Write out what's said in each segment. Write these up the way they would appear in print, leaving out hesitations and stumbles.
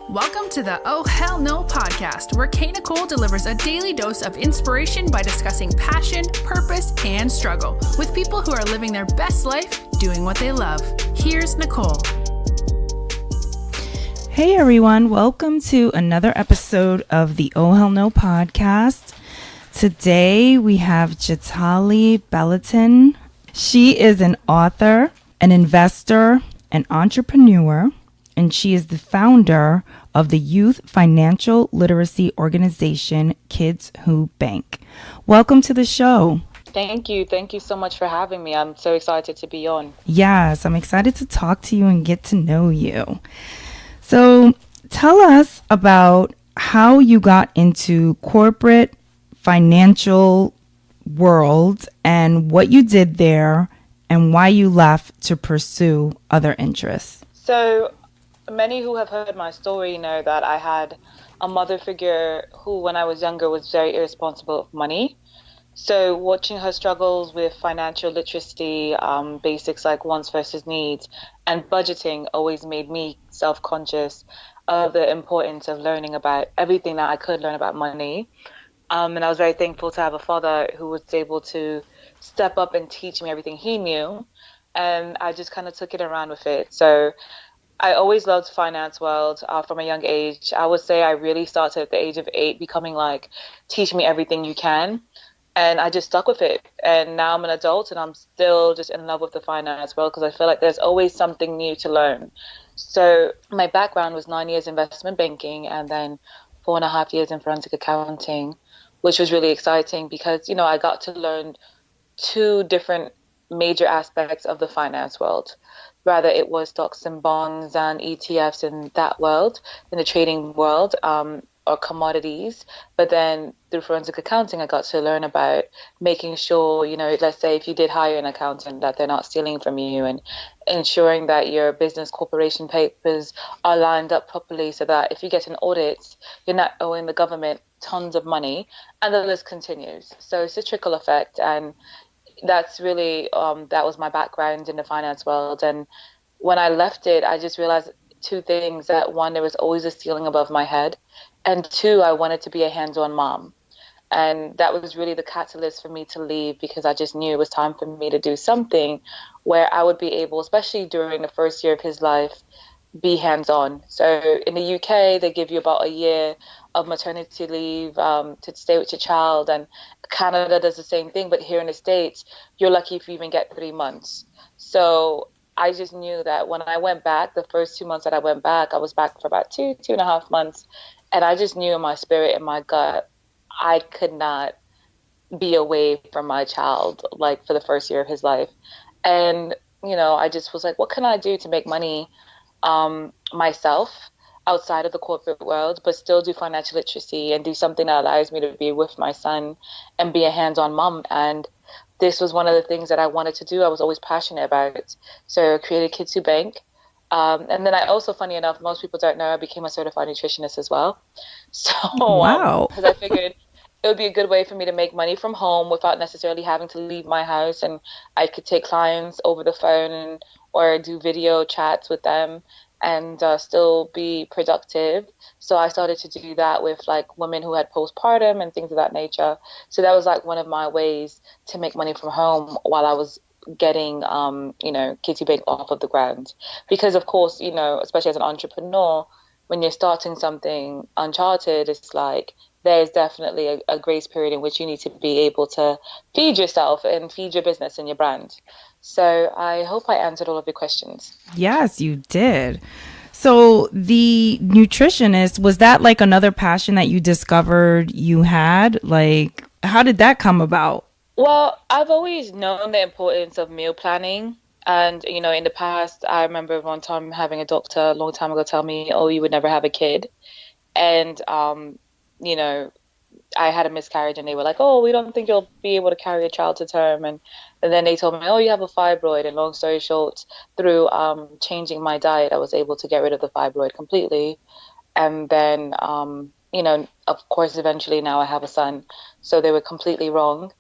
Welcome to the Oh Hell No podcast, where Kay Nicole delivers a daily dose of inspiration by discussing passion, purpose, and struggle with people who are living their best life doing what they love. Here's Nicole. Hey everyone, welcome to another episode of the Oh Hell No podcast. Today we have Jatali Bellanton. She is an author, an investor, an entrepreneur, and she is the founder of the youth financial literacy organization, Kids Who Bank. Welcome to the show. Thank you. Thank you so much for having me. I'm so excited to be on. Yes, I'm excited to talk to you and get to know you. So tell us about how you got into corporate financial world and what you did there and why you left to pursue other interests. So many who have heard my story know that I had a mother figure who, when I was younger, was very irresponsible with money. So watching her struggles with financial literacy, basics like wants versus needs, and budgeting always made me self-conscious of the importance of learning about everything that I could learn about money. And I was very thankful to have a father who was able to step up and teach me everything he knew. And I just kind of took it and ran with it. So I always loved finance world from a young age. I would say I really started at the age of 8, becoming like, teach me everything you can. And I just stuck with it. And now I'm an adult and I'm still just in love with the finance world because I feel like there's always something new to learn. So my background was 9 years investment banking and then 4.5 years in forensic accounting, which was really exciting because, you know, I got to learn 2 different major aspects of the finance world. Rather, it was stocks and bonds and ETFs in that world, in the trading world, or commodities. But then through forensic accounting, I got to learn about making sure, you know, let's say if you did hire an accountant, that they're not stealing from you, and ensuring that your business corporation papers are lined up properly so that if you get an audit, you're not owing the government tons of money, and the list continues. So it's a trickle effect, and that's really that was my background in the finance world. And when I left it, I just realized 2 things: that 1, there was always a ceiling above my head, and 2, I wanted to be a hands-on mom. And that was really the catalyst for me to leave, because I just knew it was time for me to do something where I would be able, especially during the first year of his life, be hands-on. So in the UK, they give you about a year of maternity leave to stay with your child, and Canada does the same thing. But here in the States, you're lucky if you even get 3 months. So I just knew that when I went back, the first 2 months that I went back, I was back for about 2.5 months. And I just knew in my spirit, in my gut, I could not be away from my child, like, for the first year of his life. And, you know, I just was like, what can I do to make money myself outside of the corporate world, but still do financial literacy and do something that allows me to be with my son and be a hands-on mom. And this was one of the things that I wanted to do. I was always passionate about it. So I created Kids Who Bank. And then I also, funny enough, most people don't know, I became a certified nutritionist as well. So, wow. Because I figured it would be a good way for me to make money from home without necessarily having to leave my house, and I could take clients over the phone or do video chats with them and still be productive. So I started to do that with like women who had postpartum and things of that nature. So that was like one of my ways to make money from home while I was getting, you know, Kids Who Bank off of the ground. Because of course, you know, especially as an entrepreneur, when you're starting something uncharted, it's like there's definitely a grace period in which you need to be able to feed yourself and feed your business and your brand. So I hope I answered all of your questions. Yes, you did. So the nutritionist, was that like another passion that you discovered you had? Like, how did that come about? Well, I've always known the importance of meal planning. And, you know, in the past, I remember one time having a doctor a long time ago tell me, oh, you would never have a kid. And, you know, I had a miscarriage and they were like, oh, we don't think you'll be able to carry a child to term. And then they told me, oh, you have a fibroid. And long story short, through changing my diet, I was able to get rid of the fibroid completely. And then, you know, of course, eventually now I have a son. So they were completely wrong.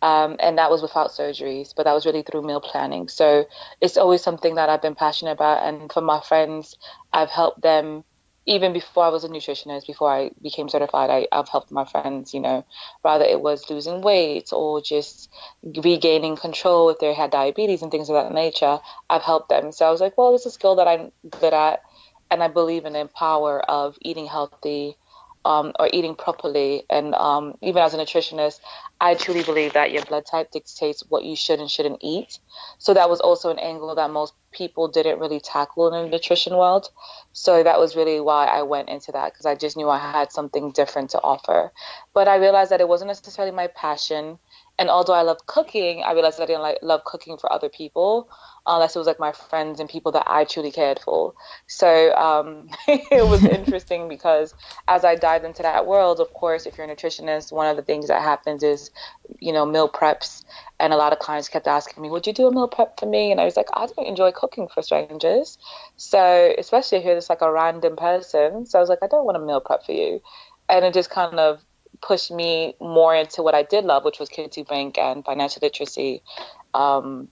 And that was without surgeries, but that was really through meal planning. So it's always something that I've been passionate about. And for my friends, I've helped them even before I was a nutritionist, before I became certified, I've helped my friends, rather it was losing weight or just regaining control if they had diabetes and things of that nature. I've helped them. So I was like, well, this is a skill that I'm good at, and I believe in the power of eating healthy, or eating properly. And even as a nutritionist, I truly believe that your blood type dictates what you should and shouldn't eat. So that was also an angle that most people didn't really tackle in the nutrition world. So that was really why I went into that, because I just knew I had something different to offer. But I realized that it wasn't necessarily my passion. And although I love cooking, I realized that I didn't love cooking for other people, unless it was like my friends and people that I truly cared for. So it was interesting because as I dived into that world, of course, if you're a nutritionist, one of the things that happens is, meal preps. And a lot of clients kept asking me, would you do a meal prep for me? And I was like, I don't enjoy cooking for strangers. So especially if you're just like a random person. So I was like, I don't want a meal prep for you. And it just kind of pushed me more into what I did love, which was Kids Who Bank and financial literacy, in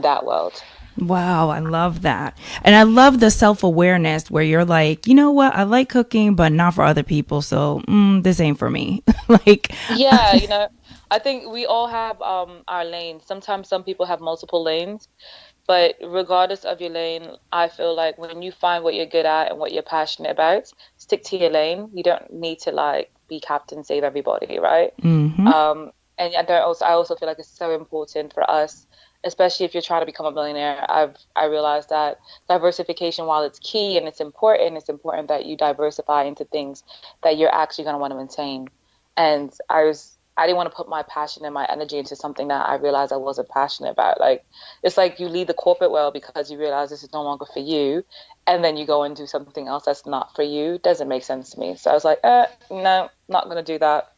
that world. Wow, I love that. And I love the self-awareness where you're like, you know what? I like cooking, but not for other people. So this ain't for me. Like, Yeah, I think we all have our lanes. Sometimes some people have multiple lanes, but regardless of your lane, I feel like when you find what you're good at and what you're passionate about, stick to your lane. You don't need to like be captain save everybody, right? And I also feel like it's so important for us, especially if you're trying to become a millionaire. I realized that diversification, while it's key and it's important that you diversify into things that you're actually going to want to maintain. And I didn't want to put my passion and my energy into something that I realized I wasn't passionate about. Like, it's like you leave the corporate world because you realize this is no longer for you, and then you go and do something else that's not for you. It doesn't make sense to me. So I was like, no, not going to do that.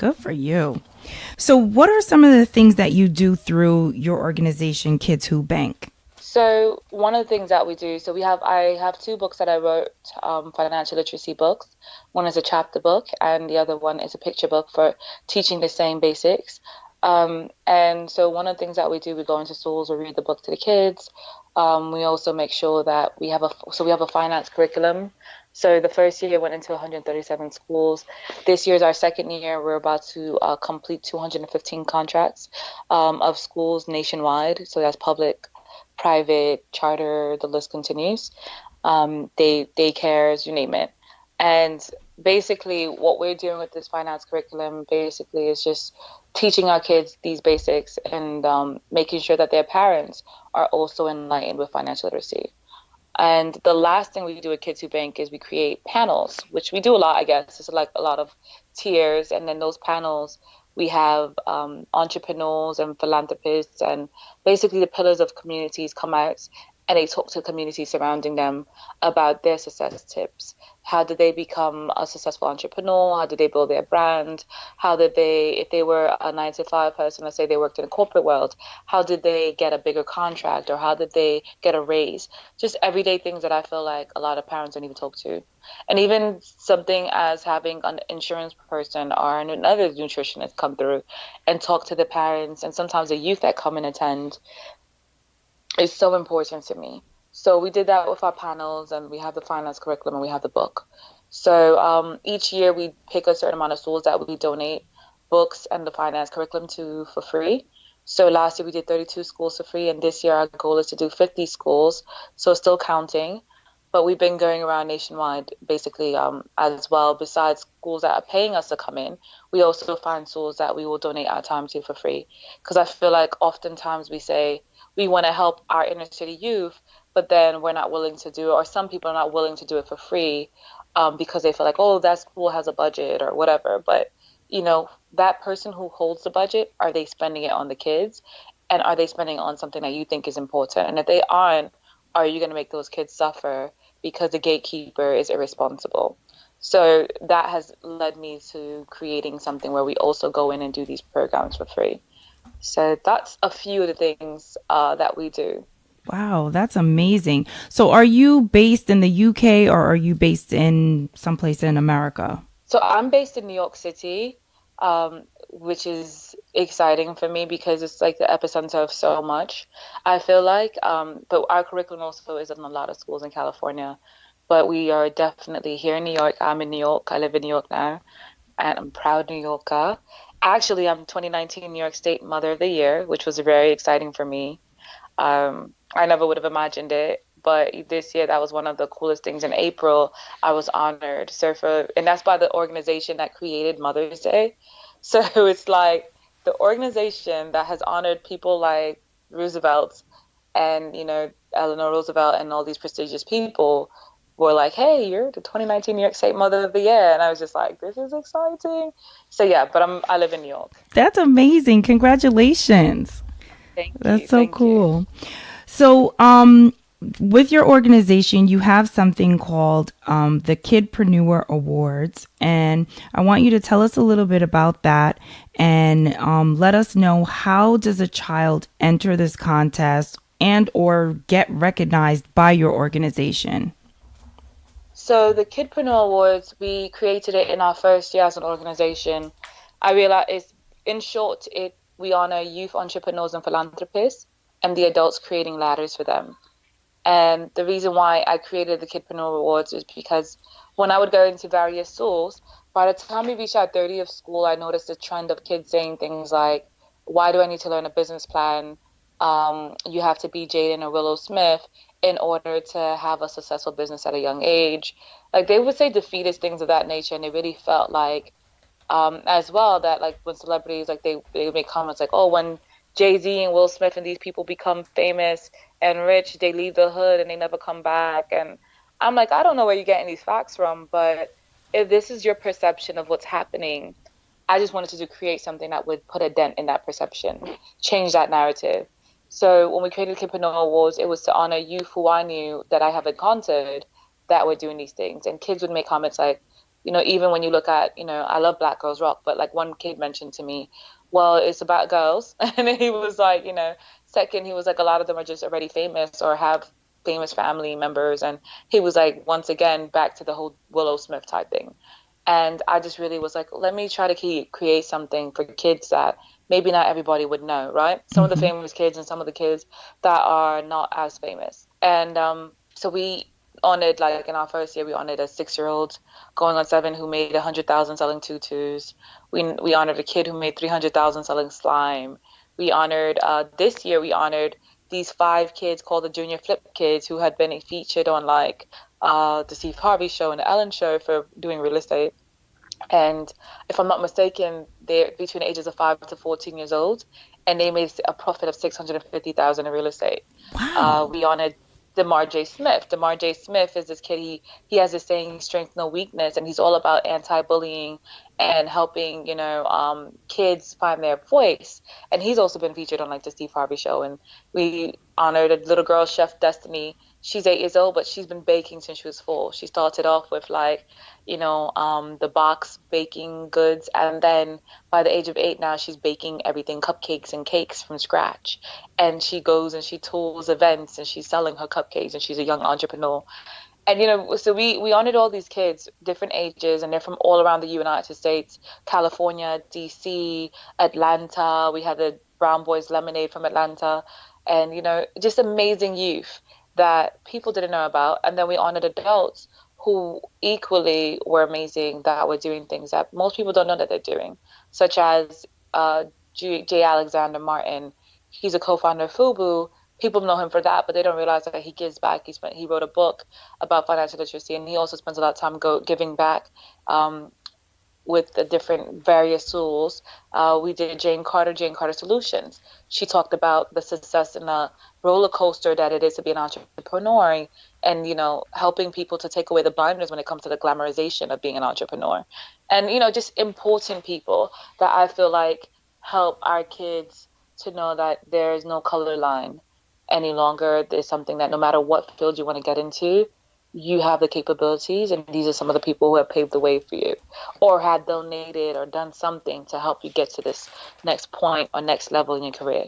good for you. So what are some of the things that you do through your organization, Kids Who Bank? So one of the things that we do, I have two books that I wrote, financial literacy books. One is a chapter book, and the other one is a picture book for teaching the same basics. And so one of the things that we do, we go into schools, we read the book to the kids. We also make sure that we have a finance curriculum. So the first year went into 137 schools. This year is our second year. We're about to complete 215 contracts of schools nationwide. So that's public, private, charter, the list continues. Daycares, you name it. And basically what we're doing with this finance curriculum basically is just teaching our kids these basics and making sure that their parents are also enlightened with financial literacy. And the last thing we do at Kids Who Bank is we create panels, which we do a lot, I guess. It's like a lot of tiers. And then those panels, we have entrepreneurs and philanthropists and basically the pillars of communities come out and they talk to communities surrounding them about their success tips. How did they become a successful entrepreneur? How did they build their brand? How did they, if they were a 9 to 5 person, let's say they worked in the corporate world, how did they get a bigger contract or how did they get a raise? Just everyday things that I feel like a lot of parents don't even talk to. And even something as having an insurance person or another nutritionist come through and talk to the parents and sometimes the youth that come and attend is so important to me. So we did that with our panels, and we have the finance curriculum, and we have the book. So each year we pick a certain amount of schools that we donate books and the finance curriculum to for free. So last year we did 32 schools for free, and this year our goal is to do 50 schools, so still counting. But we've been going around nationwide basically as well. Besides schools that are paying us to come in, we also find schools that we will donate our time to for free. Because I feel like oftentimes we say we want to help our inner city youth, but then we're not willing to do it, or some people are not willing to do it for free because they feel like, oh, that school has a budget or whatever. But, that person who holds the budget, are they spending it on the kids? And are they spending it on something that you think is important? And if they aren't, are you going to make those kids suffer because the gatekeeper is irresponsible? So that has led me to creating something where we also go in and do these programs for free. So that's a few of the things that we do. Wow, that's amazing. So are you based in the UK or are you based in someplace in America? So I'm based in New York City, which is exciting for me because it's like the epicenter of so much, I feel like. But our curriculum also is in a lot of schools in California. but we are definitely here in New York. I'm in New York. I live in New York now, and I'm proud New Yorker. Actually, I'm 2019 New York State Mother of the Year, which was very exciting for me. I never would have imagined it, but this year that was one of the coolest things. In April, I was honored. And that's by the organization that created Mother's Day. So it's like the organization that has honored people like Roosevelt and, Eleanor Roosevelt and all these prestigious people were like, hey, you're the 2019 New York State Mother of the Year. And I was just like, this is exciting. So yeah, but I live in New York. That's amazing. Congratulations. Thank That's you. so Thank you. cool. So, with your organization, you have something called the Kid Preneur Awards, and I want you to tell us a little bit about that and let us know, how does a child enter this contest and or get recognized by your organization? So the Kid Preneur Awards, we created it in our first year as an organization. I realized, in short, we honor youth entrepreneurs and philanthropists and the adults creating ladders for them. And the reason why I created the Kid Preneur Awards is because when I would go into various schools, by the time we reached our 30th school, I noticed a trend of kids saying things like, why do I need to learn a business plan? You have to be Jaden or Willow Smith in order to have a successful business at a young age. Like, they would say defeatist things of that nature, and it really felt like, as well, that like when celebrities, like they would make comments like, oh, when Jay-Z and Will Smith and these people become famous and rich, they leave the hood and they never come back. And I'm like, I don't know where you're getting these facts from, but if this is your perception of what's happening, I just wanted to create something that would put a dent in that perception, change that narrative. So when we created Kid Preneur Awards, it was to honor youth who I knew that I have encountered that were doing these things. And kids would make comments like, even when you look at, I love Black Girls Rock, but like one kid mentioned to me, well, it's about girls. And he was like, second, he was like, a lot of them are just already famous or have famous family members. And he was like, once again, back to the whole Willow Smith type thing. And I just really was like, let me try to create something for kids that maybe not everybody would know, right? Some of the famous kids and some of the kids that are not as famous. And so we honored, like in our first year, we honored a 6-year-old going on 7 who made 100,000 selling tutus. We honored a kid who made 300,000 selling slime. We honored, this year we honored these 5 kids called the Junior Flip Kids who had been featured on like the Steve Harvey show and the Ellen show for doing real estate. And if I'm not mistaken, they're between the ages of 5 to 14 years old, and they made a profit of 650,000 in real estate. Wow. We honored Demarjay Smith. Demarjay Smith is this kid. He has this saying, strength, no weakness, and he's all about anti-bullying and helping, kids find their voice. And he's also been featured on like the Steve Harvey show. And we honored a little girl, Chef Destiny. She's 8 years old, but she's been baking since she was 4. She started off with like, the box baking goods, and then by the age of 8 now she's baking everything, cupcakes and cakes from scratch. And she goes and she tours events and she's selling her cupcakes, and she's a young entrepreneur. And so we honored all these kids, different ages, and they're from all around the United States, California, DC, Atlanta. We had the Brown Boys Lemonade from Atlanta, and just amazing youth that people didn't know about. And then we honored adults who equally were amazing, that were doing things that most people don't know that they're doing, such as J. Alexander Martin. He's a co-founder of FUBU. People know him for that, but they don't realize that he gives back. He wrote a book about financial literacy, and he also spends a lot of time giving back with the different various tools. We did Jane Carter Solutions. She talked about the success in a roller coaster that it is to be an entrepreneur, and helping people to take away the blinders when it comes to the glamorization of being an entrepreneur. And just important people that I feel like help our kids to know that there is no color line any longer. There's something that no matter what field you want to get into, you have the capabilities, and these are some of the people who have paved the way for you or had donated or done something to help you get to this next point or next level in your career.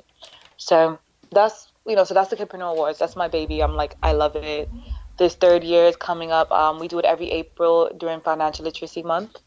So that's the Kid Preneur Awards. That's my baby. I love it. This 3rd year is coming up. We do it every April during Financial Literacy Month.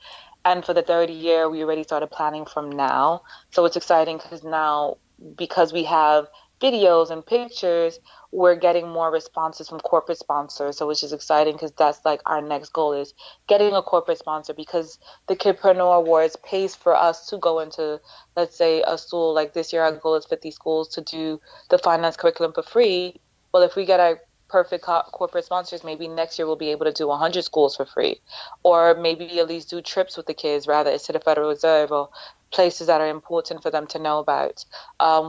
And for the 3rd year, we already started planning from now. So it's exciting because now, because we have videos and pictures, we're getting more responses from corporate sponsors, so which is exciting because that's like our next goal is getting a corporate sponsor, because the Kid Preneur Awards pays for us to go into, let's say, a school. Like this year, our goal is 50 schools to do the finance curriculum for free. Well, if we get our perfect corporate sponsors, maybe next year we'll be able to do 100 schools for free, or maybe at least do trips with the kids, rather it's to the Federal Reserve or places that are important for them to know about.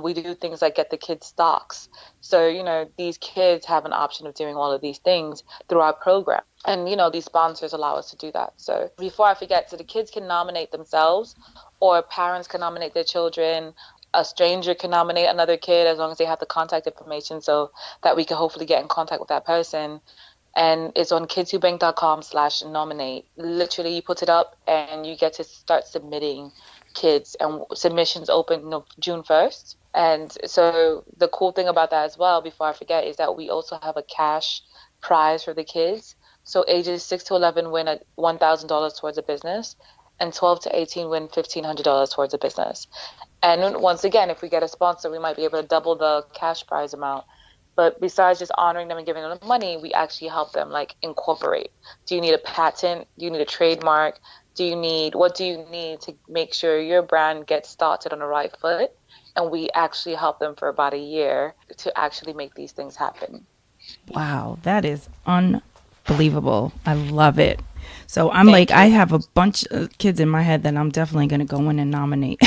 We do things like get the kids stocks. So, these kids have an option of doing all of these things through our program. And, these sponsors allow us to do that. So before I forget, so the kids can nominate themselves, or parents can nominate their children. A stranger can nominate another kid as long as they have the contact information so that we can hopefully get in contact with that person. And it's on kidswhobank.com/nominate. Literally, you put it up and you get to start submitting kids, and submissions open June 1st. And so the cool thing about that as well, before I forget, is that we also have a cash prize for the kids. So ages 6 to 11 win $1,000 towards a business, and 12 to 18 win $1,500 towards a business. And once again, if we get a sponsor, we might be able to double the cash prize amount. But besides just honoring them and giving them the money, we actually help them like incorporate. Do you need a patent? Do you need a trademark? What do you need to make sure your brand gets started on the right foot? And we actually help them for about a year to actually make these things happen. Wow, that is unbelievable. I love it. So I'm Thank you. I have a bunch of kids in my head that I'm definitely going to go in and nominate.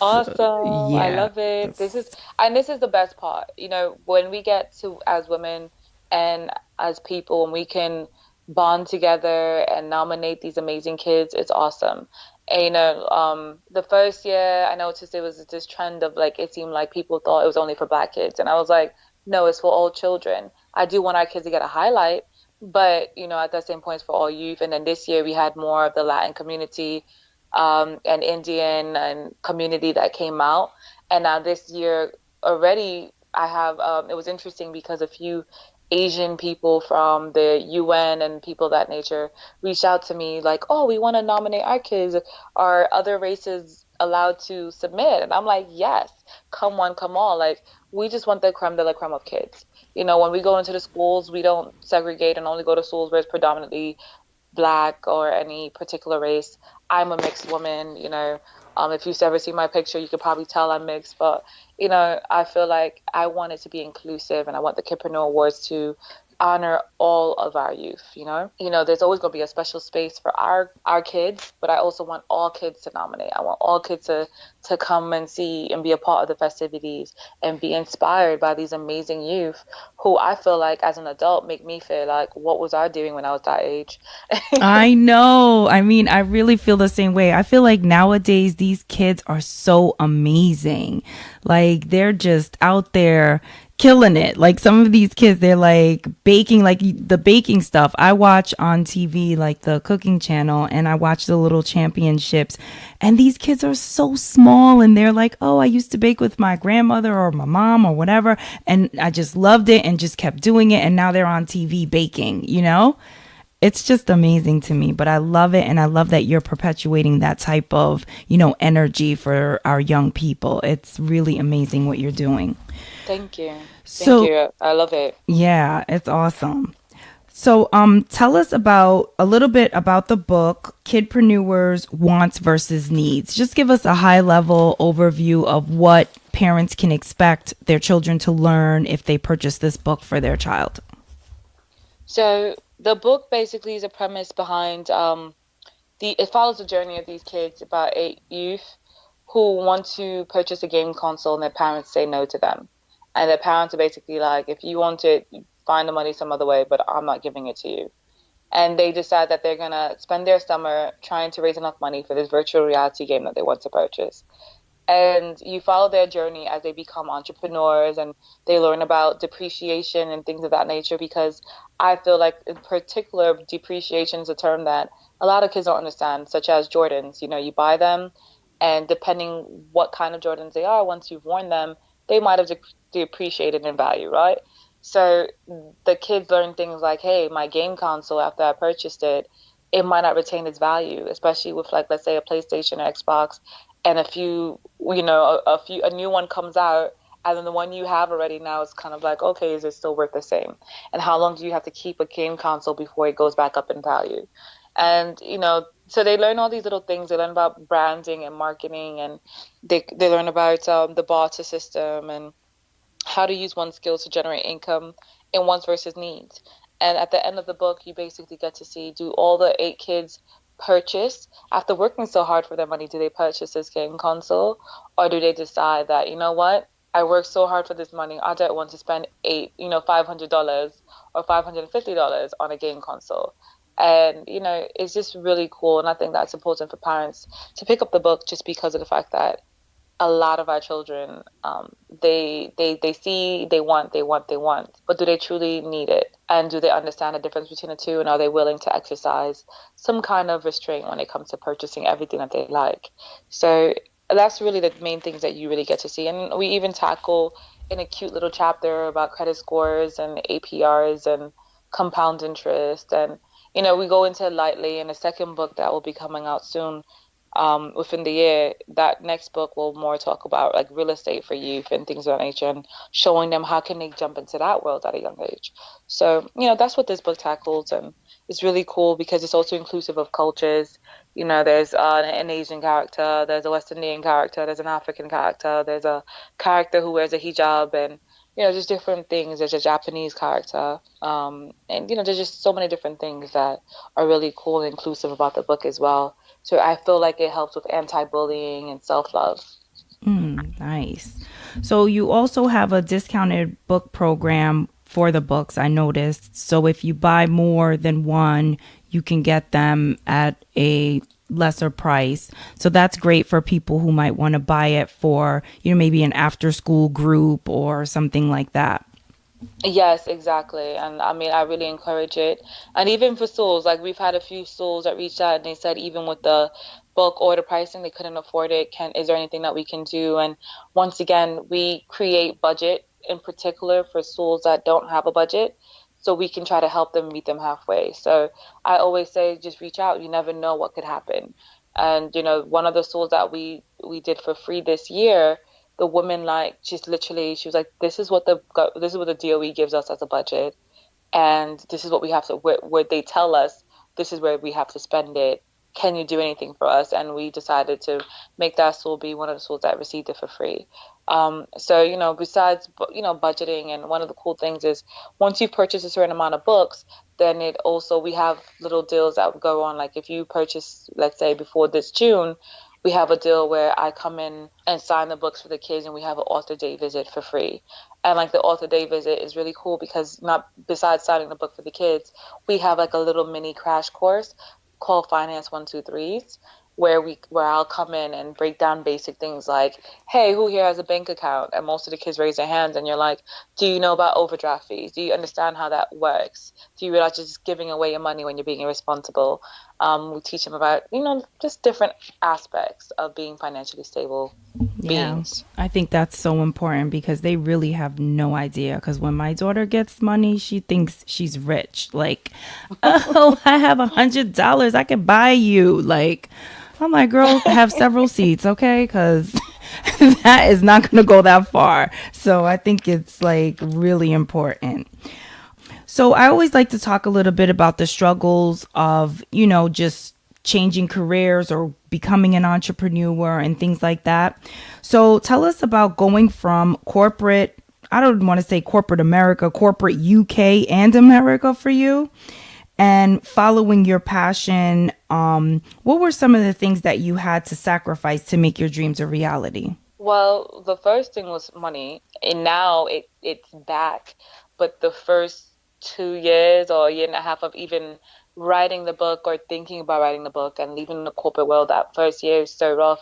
Awesome. So, yeah, I love it. This is the best part. When we get to, as women and as people, and we can bond together and nominate these amazing kids, it's awesome. And, the first year I noticed there was this trend of like, it seemed like people thought it was only for Black kids. And I was like, no, it's for all children. I do want our kids to get a highlight, but, at that same point, it's for all youth. And then this year we had more of the Latin community, and Indian and community that came out. And now this year already I have, it was interesting because a few Asian people from the UN and people of that nature reached out to me like, oh, we want to nominate our kids. Are other races allowed to submit? And I'm like, yes, come one, come all. Like, we just want the creme de la creme of kids. When we go into the schools, we don't segregate and only go to schools where it's predominantly Black or any particular race. I'm a mixed woman, if you've ever seen my picture, you could probably tell I'm mixed, but, I feel like I want it to be inclusive, and I want the Kid Preneur Awards to honor all of our youth, there's always going to be a special space for our kids, but I also want all kids to nominate. I want all kids to come and see and be a part of the festivities and be inspired by these amazing youth who I feel like as an adult make me feel like, what was I doing when I was that age? I know. I mean, I really feel the same way. I feel like nowadays these kids are so amazing. Like, they're just out there killing it. Like, some of these kids, they're like baking, like the baking stuff. I watch on TV, like the cooking channel, and I watch the little championships. And these kids are so small, and they're like, oh, I used to bake with my grandmother or my mom or whatever. And I just loved it and just kept doing it. And now they're on TV baking, It's just amazing to me, but I love it. And I love that you're perpetuating that type of, energy for our young people. It's really amazing what you're doing. Thank you. Thank you. I love it. Yeah, it's awesome. So tell us a little bit about the book, Kidpreneurs, Wants versus Needs. Just give us a high level overview of what parents can expect their children to learn if they purchase this book for their child. So the book basically is a premise behind it follows the journey of these kids, about 8 youth who want to purchase a game console and their parents say no to them. And their parents are basically like, if you want it, find the money some other way, but I'm not giving it to you. And they decide that they're going to spend their summer trying to raise enough money for this virtual reality game that they want to purchase. And you follow their journey as they become entrepreneurs, and they learn about depreciation and things of that nature, because I feel like in particular depreciation is a term that a lot of kids don't understand, such as Jordans. You buy them, and depending what kind of Jordans they are, once you've worn them, they might have depreciated in value, right? So the kids learn things like, hey, my game console, after I purchased it, it might not retain its value, especially with, like, let's say a PlayStation or Xbox, and a new one comes out And then the one you have already now is kind of like, okay, is it still worth the same? And how long do you have to keep a game console before it goes back up in value? And, so they learn all these little things. They learn about branding and marketing, and they learn about the barter system and how to use one's skills to generate income in one's versus needs. And at the end of the book, you basically get to see, do all the 8 kids purchase, after working so hard for their money, do they purchase this game console? Or do they decide that, you know what? I worked so hard for this money. I don't want to spend $500 or $550 on a game console. And, it's just really cool. And I think that's important for parents to pick up the book, just because of the fact that a lot of our children, they see, they want, but do they truly need it? And do they understand the difference between the two? And are they willing to exercise some kind of restraint when it comes to purchasing everything that they like? So that's really the main things that you really get to see. And we even tackle in a cute little chapter about credit scores and APRs and compound interest. And, we go into it lightly. In a second book that will be coming out soon, within the year, that next book will more talk about like real estate for youth and things of that nature, and showing them how can they jump into that world at a young age. So, that's what this book tackles, and it's really cool because it's also inclusive of cultures. There's an Asian character, there's a West Indian character, there's an African character, there's a character who wears a hijab, and just different things. There's a Japanese character, and there's just so many different things that are really cool and inclusive about the book as well. So I feel like it helps with anti-bullying and self-love. Nice. So you also have a discounted book program for the books, I noticed. So if you buy more than one, you can get them at a lesser price. So that's great for people who might want to buy it for, maybe an after school group or something like that. Yes, exactly. And I mean, I really encourage it. And even for schools, like we've had a few schools that reached out and they said even with the bulk order pricing, they couldn't afford it. Is there anything that we can do? And once again, we create budget in particular for schools that don't have a budget, so we can try to help them meet them halfway. So I always say, just reach out. You never know what could happen. And one of the schools that we did for free this year, the woman, like, she was like, this is what the DOE gives us as a budget, and this is what we have to, where they tell us this is where we have to spend it. Can you do anything for us? And we decided to make that school be one of the schools that received it for free. So besides budgeting, and one of the cool things is once you purchase a certain amount of books, then we have little deals that would go on. Like if you purchase, let's say before this June, we have a deal where I come in and sign the books for the kids, and we have an author day visit for free. And like the author day visit is really cool because not besides signing the book for the kids, we have like a little mini crash course called Finance 123s, where I'll come in and break down basic things like, hey, who here has a bank account? And most of the kids raise their hands, and you're like, do you know about overdraft fees? Do you understand how that works? Do you realize you're just giving away your money when you're being irresponsible? We teach them about, just different aspects of being financially stable beings. I think that's so important because they really have no idea. Because when my daughter gets money, she thinks she's rich. Like, oh, I have $100. I can buy you. Like, I'm like, girl, have several seats, okay? Because that is not going to go that far. So I think it's like really important. So I always like to talk a little bit about the struggles of, just changing careers or becoming an entrepreneur and things like that. So tell us about going from corporate, I don't want to say corporate America, corporate UK and America for you, and following your passion. What were some of the things that you had to sacrifice to make your dreams a reality? Well, the first thing was money, and now it's back. But the first 2 years or a year and a half of even writing the book or thinking about writing the book and leaving the corporate world, that first year is so rough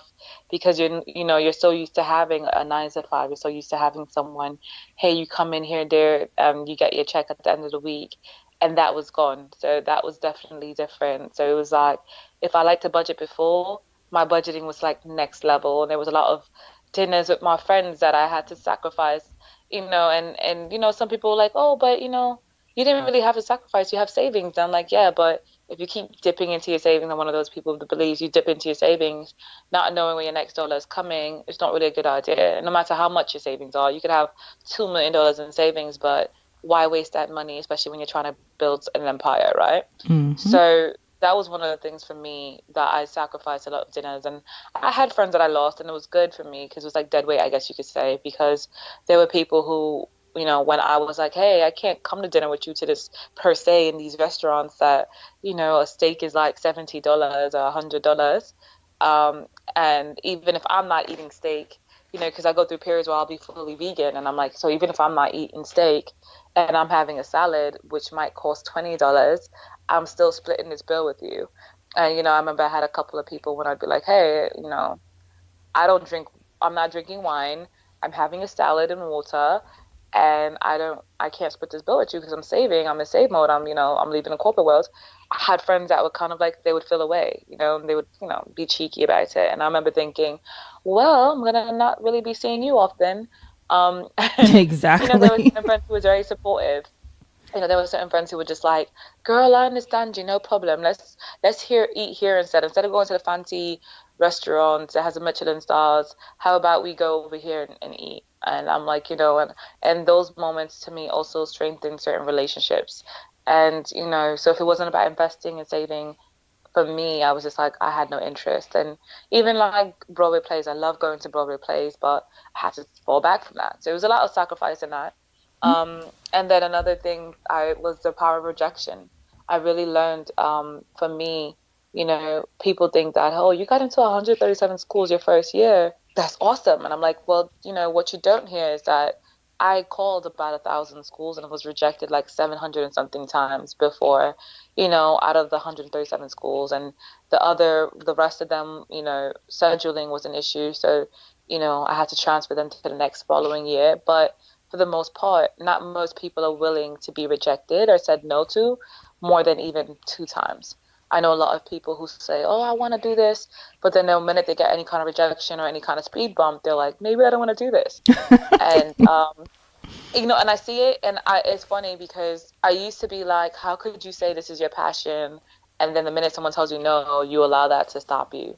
because you're so used to having a 9 to 5. You're so used to having someone, hey, you come in here and there, you get your check at the end of the week, and that was gone. So that was definitely different. So it was like, if I liked to budget before, my budgeting was like next level, and there was a lot of dinners with my friends that I had to sacrifice, and some people were like, oh, but you didn't really have to sacrifice. You have savings. And I'm like, yeah, but if you keep dipping into your savings, I'm one of those people that believes you dip into your savings, not knowing where your next dollar is coming, it's not really a good idea. And no matter how much your savings are, you could have $2 million in savings, but why waste that money, especially when you're trying to build an empire, right? Mm-hmm. So that was one of the things for me that I sacrificed a lot of dinners. And I had friends that I lost, and it was good for me because it was like dead weight, I guess you could say, because there were people who, you know, when I was like, hey, I can't come to dinner with you to this per se in these restaurants that, you know, a steak is like $70 or $100. And even if I'm not eating steak, you know, because I go through periods where I'll be fully vegan, and I'm like, so even if I'm not eating steak and I'm having a salad, which might cost $20, I'm still splitting this bill with you. And, you know, I remember I had a couple of people when I'd be like, hey, you know, I'm not drinking wine. I'm having a salad and water, and I can't split this bill with you because I'm in save mode. I'm leaving the corporate world. I had friends that would kind of like, they would feel away, you know, and they would, you know, be cheeky about it. And I remember thinking, well, I'm going to not really be seeing you often. And, Exactly. you know, there were some friends who were very supportive. You know, there were certain friends who were just like, girl, I understand you, no problem. Let's eat here instead of going to the fancy restaurant that has a Michelin stars. How about we go over here and eat? And I'm like, you know, and those moments to me also strengthen certain relationships. And, you know, so if it wasn't about investing and saving, for me, I was just like, I had no interest. And even like Broadway plays, I love going to Broadway plays, but I had to fall back from that. So it was a lot of sacrifice in that. And then another thing was the power of rejection. I really learned, for me, you know, people think that, oh, you got into 137 schools your first year. That's awesome. And I'm like, well, you know, what you don't hear is that I called about 1,000 schools and was rejected like 700 and something times before, you know, out of the 137 schools. And the rest of them, you know, scheduling was an issue. So, you know, I had to transfer them to the next following year. But for the most part, not most people are willing to be rejected or said no to more than even 2 times. I know a lot of people who say, oh, I want to do this, but then the minute they get any kind of rejection or any kind of speed bump, they're like, maybe I don't want to do this. And, you know, and I see it, and it's funny because I used to be like, how could you say this is your passion? And then the minute someone tells you no, you allow that to stop you.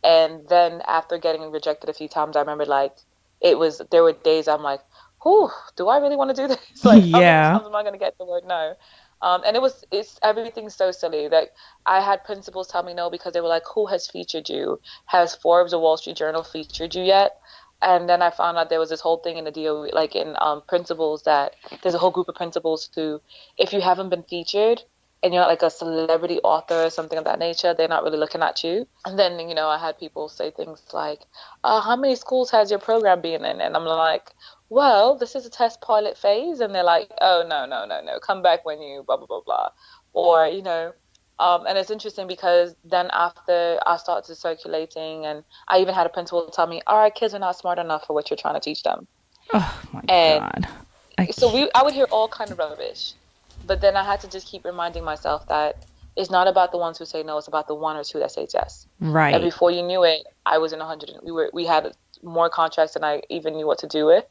And then after getting rejected a few times, I remember like, there were days I'm like, whew, do I really want to do this? Like, how many times am I going to get the word no? And it's everything's so silly. Like, I had principals tell me no because they were like, who has featured you? Has Forbes or Wall Street Journal featured you yet? And then I found out there was this whole thing in the DOE, like in principals, that there's a whole group of principals who, if you haven't been featured and you're not like a celebrity author or something of that nature, they're not really looking at you. And then, you know, I had people say things like, how many schools has your program been in? And I'm like, well, this is a test pilot phase. And they're like, oh, no, come back when you blah, blah, blah, blah. Or, you know, and it's interesting because then after I started circulating, and I even had a principal tell me, all right, kids are not smart enough for what you're trying to teach them. Oh, my God. I would hear all kind of rubbish. But then I had to just keep reminding myself that it's not about the ones who say no, it's about the one or two that say yes. Right. And before you knew it, I was in 100. We had more contracts than I even knew what to do with.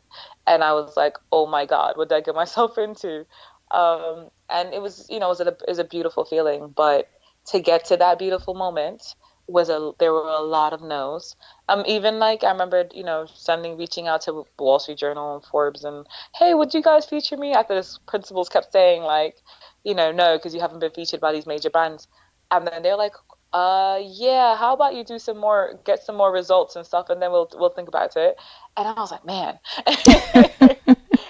And I was like, oh my God, what did I get myself into? And it was, you know, it was a beautiful feeling. But to get to that beautiful moment there were a lot of no's. Even like I remember, you know, reaching out to Wall Street Journal and Forbes and, hey, would you guys feature me? After this principals kept saying like, you know, no, because you haven't been featured by these major brands. And then they're like, yeah, how about you get some more results and stuff, and then we'll think about it. And I was like, man,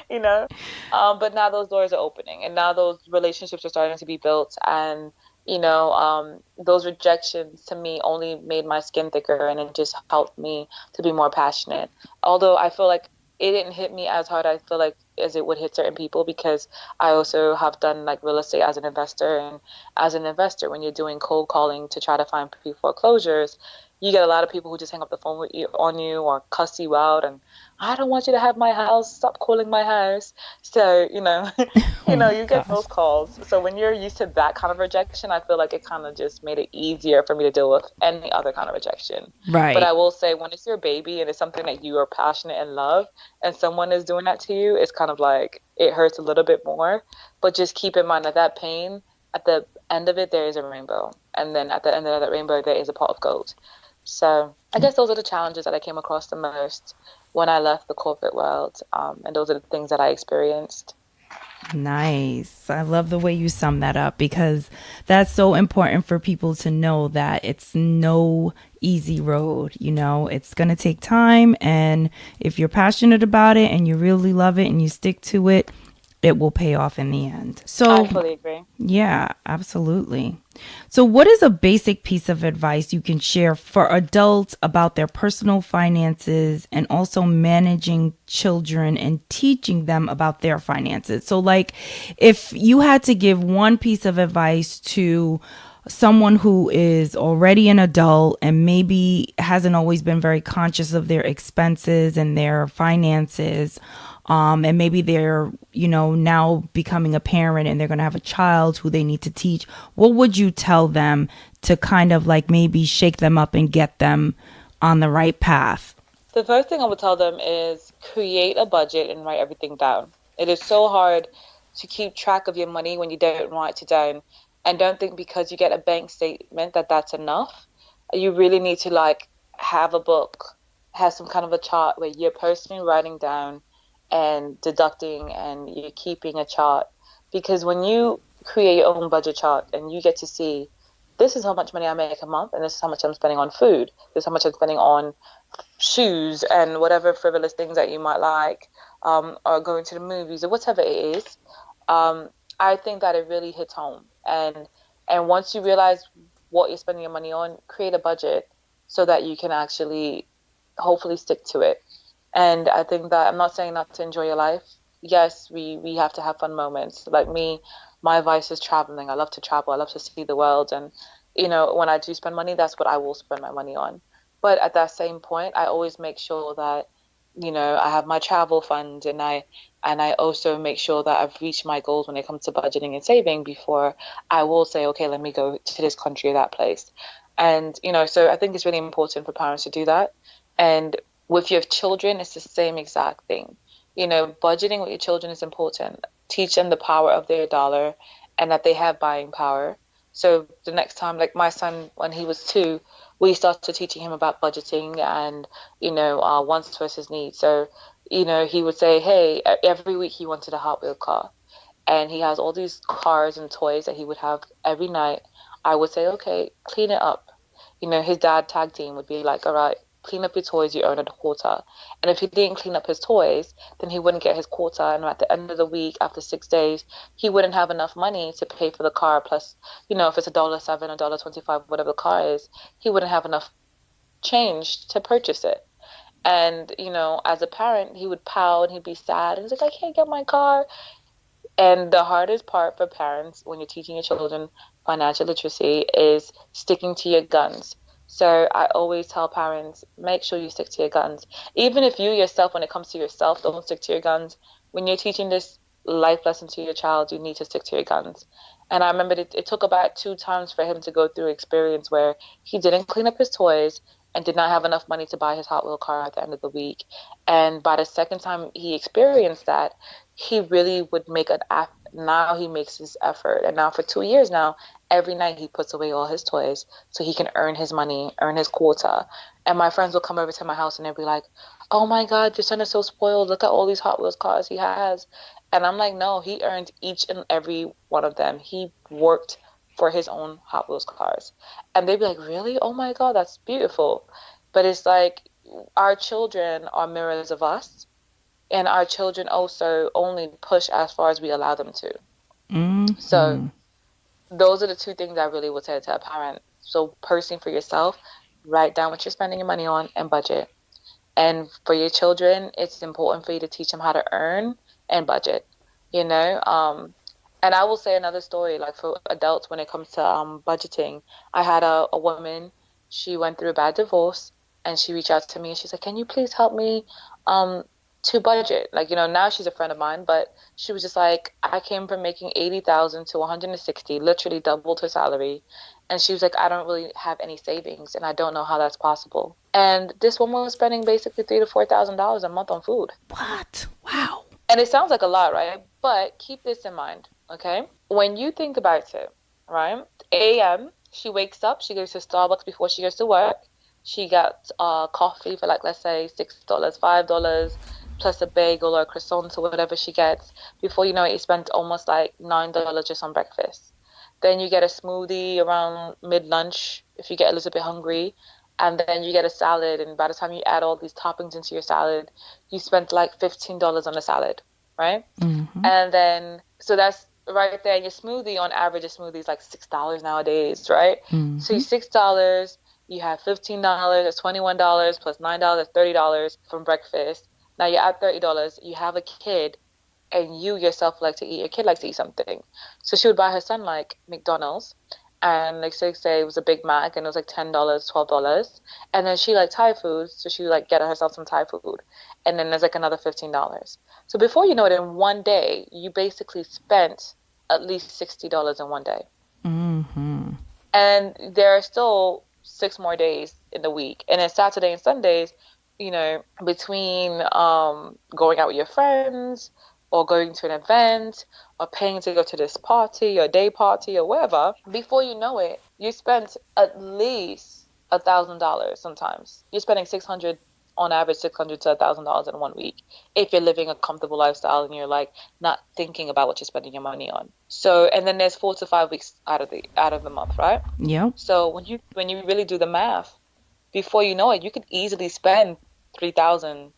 you know, but now those doors are opening, and now those relationships are starting to be built, and you know, those rejections to me only made my skin thicker, and it just helped me to be more passionate. Although I feel like it didn't hit me as hard, I feel like, as it would hit certain people, because I also have done like real estate as an investor. And as an investor, when you're doing cold calling to try to find pre-foreclosures, you get a lot of people who just hang up the phone with you, on you, or cuss you out, and I don't want you to have my house. Stop calling my house. So, Oh my you get gosh. those calls. So when you're used to that kind of rejection, I feel like it kind of just made it easier for me to deal with any other kind of rejection. But Right. I will say, when it's your baby and it's something that you are passionate and love, and someone is doing that to you, it's kind of like it hurts a little bit more. But just keep in mind that that pain, at the end of it, there is a rainbow. And then at the end of that rainbow, there is a pot of gold. So I guess those are the challenges that I came across the most when I left the corporate world. And those are the things that I experienced. Nice. I love the way you sum that up because that's so important for people to know that it's no easy road. It's going to take time. And if you're passionate about it and you really love it and you stick to it, it will pay off in the end. I So, fully agree. yeah, absolutely. So, what is a basic piece of advice you can share for adults about their personal finances and also managing children and teaching them about their finances? So, like, if you had to give one piece of advice to someone who is already an adult and maybe hasn't always been very conscious of their expenses and their finances, and maybe they're, now becoming a parent and they're going to have a child who they need to teach, what would you tell them to kind of like maybe shake them up and get them on the right path? The first thing I would tell them is create a budget and write everything down. It is so hard to keep track of your money when you don't write it down. And don't think because you get a bank statement that that's enough. You really need to have a book, have some kind of a chart where you're personally writing down and deducting, and you're keeping a chart. Because when you create your own budget chart and you get to see, this is how much money I make a month, and this is how much I'm spending on food, this is how much I'm spending on shoes and whatever frivolous things that you might like, or going to the movies or whatever it is, I think that it really hits home. And once you realize what you're spending your money on, create a budget so that you can actually hopefully stick to it. And I think that I'm not saying not to enjoy your life. Yes, we have to have fun moments. Like me, my vice is traveling. I love to travel. I love to see the world. And, when I do spend money, that's what I will spend my money on. But at that same point, I always make sure that, I have my travel fund, and I also make sure that I've reached my goals when it comes to budgeting and saving before I will say, okay, let me go to this country or that place. And, so I think it's really important for parents to do that. And with your children, it's the same exact thing. Budgeting with your children is important. Teach them the power of their dollar and that they have buying power. So the next time, like my son, when he was 2, we started teaching him about budgeting and, wants versus needs. So, he would say, hey, every week he wanted a Hot Wheel car. And he has all these cars and toys that he would have every night. I would say, okay, clean it up. His dad tag team would be like, all right, clean up your toys, you earn a quarter. And if he didn't clean up his toys, then he wouldn't get his quarter. And at the end of the week, after 6 days, he wouldn't have enough money to pay for the car. Plus, if it's $1.07, $1.25, whatever the car is, he wouldn't have enough change to purchase it. And, as a parent, he would pout and he'd be sad. And he's like, I can't get my car. And the hardest part for parents when you're teaching your children financial literacy is sticking to your guns. So I always tell parents, make sure you stick to your guns. Even if you yourself, when it comes to yourself, don't stick to your guns. When you're teaching this life lesson to your child, you need to stick to your guns. And I remember it took about 2 times for him to go through experience where he didn't clean up his toys and did not have enough money to buy his Hot Wheel car at the end of the week. And by the second time he experienced that, he really would make now he makes his effort. And now for 2 years now, every night he puts away all his toys so he can earn his money, earn his quota. And my friends will come over to my house and they'll be like, oh my God, your son is so spoiled. Look at all these Hot Wheels cars he has. And I'm like, no, he earned each and every one of them. He worked for his own Hot Wheels cars. And they'd be like, really? Oh my God, that's beautiful. But it's like our children are mirrors of us. And our children also only push as far as we allow them to. Mm-hmm. So those are the 2 things I really would say to a parent. So personally for yourself, write down what you're spending your money on and budget. And for your children, it's important for you to teach them how to earn and budget, And I will say another story, like for adults when it comes to budgeting. I had a woman, she went through a bad divorce, and she reached out to me and she's like, can you please help me to budget? Like, now she's a friend of mine, but she was just like, I came from making 80,000 to 160, literally doubled her salary. And she was like, I don't really have any savings and I don't know how that's possible. And this woman was spending basically $3,000 to $4,000 a month on food. What? Wow. And it sounds like a lot, right? But keep this in mind, okay? When you think about it, right? AM, she wakes up, she goes to Starbucks before she goes to work. She got coffee for, like, let's say $6, $5, plus a bagel or a croissant or whatever she gets. Before you know it, you spent almost like $9 just on breakfast. Then you get a smoothie around mid-lunch if you get a little bit hungry. And then you get a salad. And by the time you add all these toppings into your salad, you spent like $15 on the salad, right? Mm-hmm. And then, so that's right there. And your smoothie, on average, a smoothie is like $6 nowadays, right? Mm-hmm. So you $6, you have $15, that's $21, plus $9, $30 from breakfast. Now you're at $30, you have a kid, and you yourself like to eat. Your kid likes to eat something. So she would buy her son like McDonald's, and like say it was a Big Mac, and it was like $10, $12. And then she liked Thai food, so she would like get herself some Thai food. And then there's like another $15. So before you know it, in one day, you basically spent at least $60 in one day. Mm-hmm. And there are still 6 more days in the week. And then Saturday and Sundays, between going out with your friends, or going to an event, or paying to go to this party or day party or wherever, before you know it, you spent at least $1,000 sometimes. You're spending $600 on average, $600 to $1,000 in 1 week, if you're living a comfortable lifestyle and you're like not thinking about what you're spending your money on. So, and then there's 4 to 5 weeks out of the month, right? Yep. So when you really do the math, before you know it, you could easily spend $3,000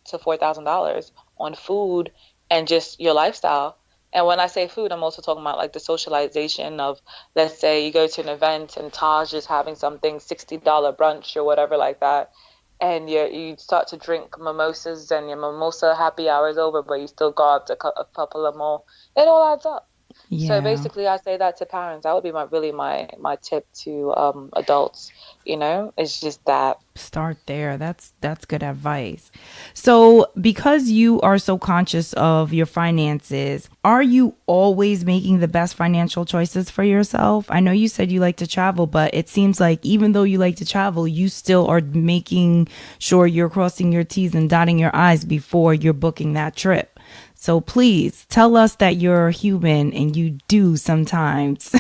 to $4,000 on food and just your lifestyle. And when I say food, I'm also talking about like the socialization of, let's say you go to an event and Taj is having something, $60 brunch or whatever like that, and you start to drink mimosas, and your mimosa happy hour is over, but you still got a couple of more. It all adds up. Yeah. So basically, I say that to parents. That would be my tip to adults. It's just that. Start there. That's good advice. So because you are so conscious of your finances, are you always making the best financial choices for yourself? I know you said you like to travel, but it seems like even though you like to travel, you still are making sure you're crossing your T's and dotting your I's before you're booking that trip. So please tell us that you're human and you do sometimes